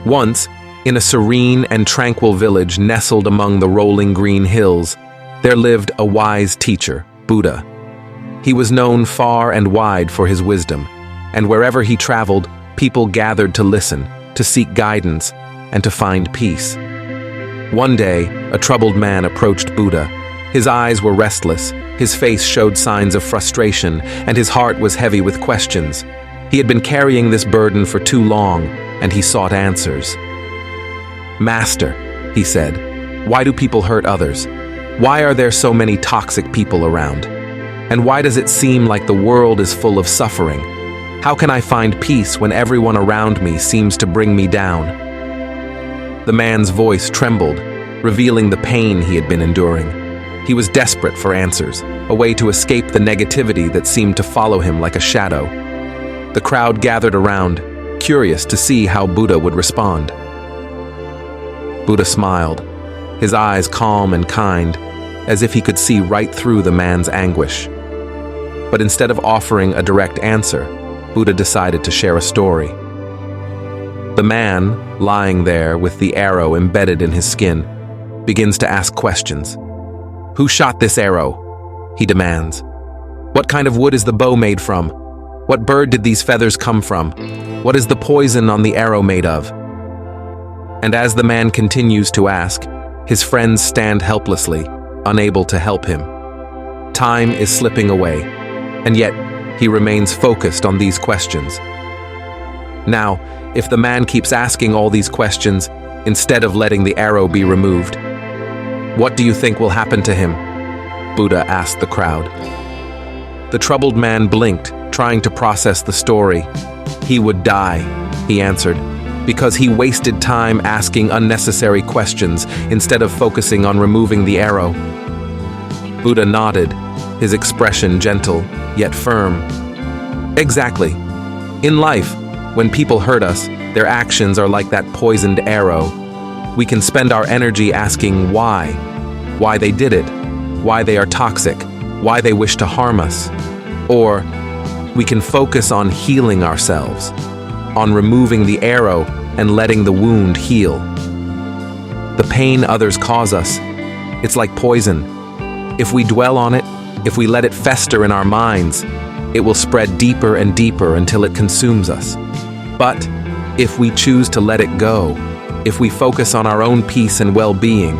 Once, in a serene and tranquil village nestled among the rolling green hills, there lived a wise teacher, Buddha. He was known far and wide for his wisdom, and wherever he traveled, people gathered to listen, to seek guidance, and to find peace. One day, a troubled man approached Buddha. His eyes were restless, his face showed signs of frustration, and his heart was heavy with questions. He had been carrying this burden for too long, and he sought answers. "Master," he said, "why do people hurt others? Why are there so many toxic people around? And why does it seem like the world is full of suffering? How can I find peace when everyone around me seems to bring me down?" The man's voice trembled, revealing the pain he had been enduring. He was desperate for answers, a way to escape the negativity that seemed to follow him like a shadow. The crowd gathered around, curious to see how Buddha would respond. Buddha smiled, his eyes calm and kind, as if he could see right through the man's anguish. But instead of offering a direct answer, Buddha decided to share a story. The man, lying there with the arrow embedded in his skin, begins to ask questions. "Who shot this arrow?" he demands. "What kind of wood is the bow made from? What bird did these feathers come from? What is the poison on the arrow made of?" And as the man continues to ask, his friends stand helplessly, unable to help him. Time is slipping away, and yet he remains focused on these questions. Now, if the man keeps asking all these questions, instead of letting the arrow be removed, what do you think will happen to him? Buddha asked the crowd. The troubled man blinked, trying to process the story. He would die, he answered, because he wasted time asking unnecessary questions instead of focusing on removing the arrow. Buddha nodded, his expression gentle, yet firm. Exactly. In life, when people hurt us, their actions are like that poisoned arrow. We can spend our energy asking why they did it, why they are toxic, why they wish to harm us. Or we can focus on healing ourselves, on removing the arrow and letting the wound heal. The pain others cause us, it's like poison. If we dwell on it, if we let it fester in our minds, it will spread deeper and deeper until it consumes us. But if we choose to let it go, if we focus on our own peace and well-being,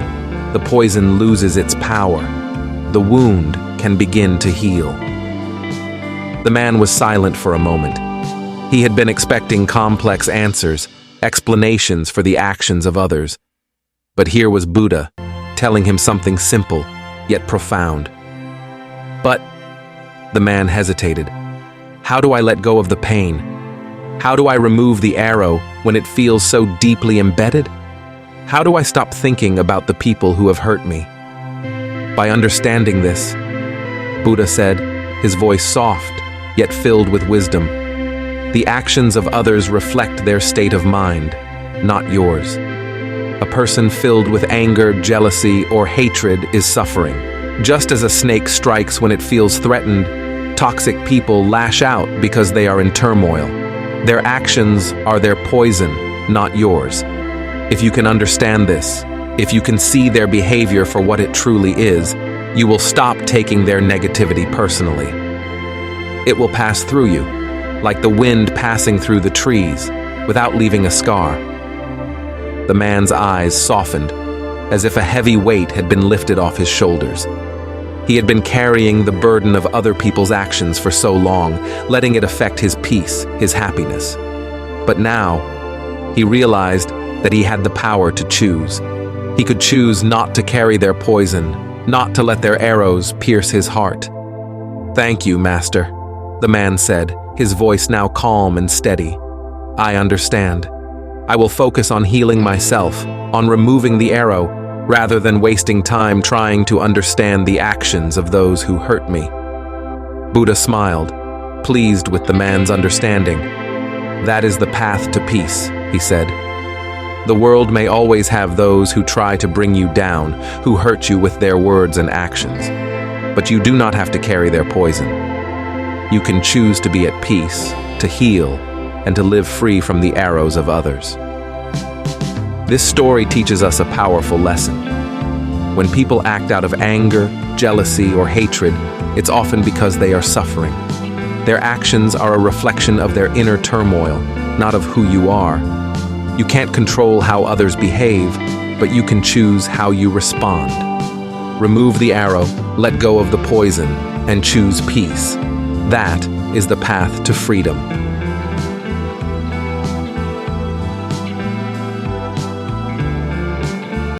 the poison loses its power. The wound can begin to heal. The man was silent for a moment. He had been expecting complex answers, explanations for the actions of others. But here was Buddha, telling him something simple, yet profound. But the man hesitated. How do I let go of the pain? How do I remove the arrow when it feels so deeply embedded? How do I stop thinking about the people who have hurt me? By understanding this, Buddha said, his voice soft, yet filled with wisdom, the actions of others reflect their state of mind, not yours. A person filled with anger, jealousy, or hatred is suffering. Just as a snake strikes when it feels threatened, toxic people lash out because they are in turmoil. Their actions are their poison, not yours. If you can understand this, if you can see their behavior for what it truly is, you will stop taking their negativity personally. It will pass through you, like the wind passing through the trees, without leaving a scar. The man's eyes softened, as if a heavy weight had been lifted off his shoulders. He had been carrying the burden of other people's actions for so long, letting it affect his peace, his happiness. But now, he realized that he had the power to choose. He could choose not to carry their poison, not to let their arrows pierce his heart. "Thank you, Master," the man said, his voice now calm and steady. "I understand. I will focus on healing myself, on removing the arrow, rather than wasting time trying to understand the actions of those who hurt me." Buddha smiled, pleased with the man's understanding. "That is the path to peace," he said. "The world may always have those who try to bring you down, who hurt you with their words and actions. But you do not have to carry their poison. You can choose to be at peace, to heal, and to live free from the arrows of others." This story teaches us a powerful lesson. When people act out of anger, jealousy, or hatred, it's often because they are suffering. Their actions are a reflection of their inner turmoil, not of who you are. You can't control how others behave, but you can choose how you respond. Remove the arrow, let go of the poison, and choose peace. That is the path to freedom.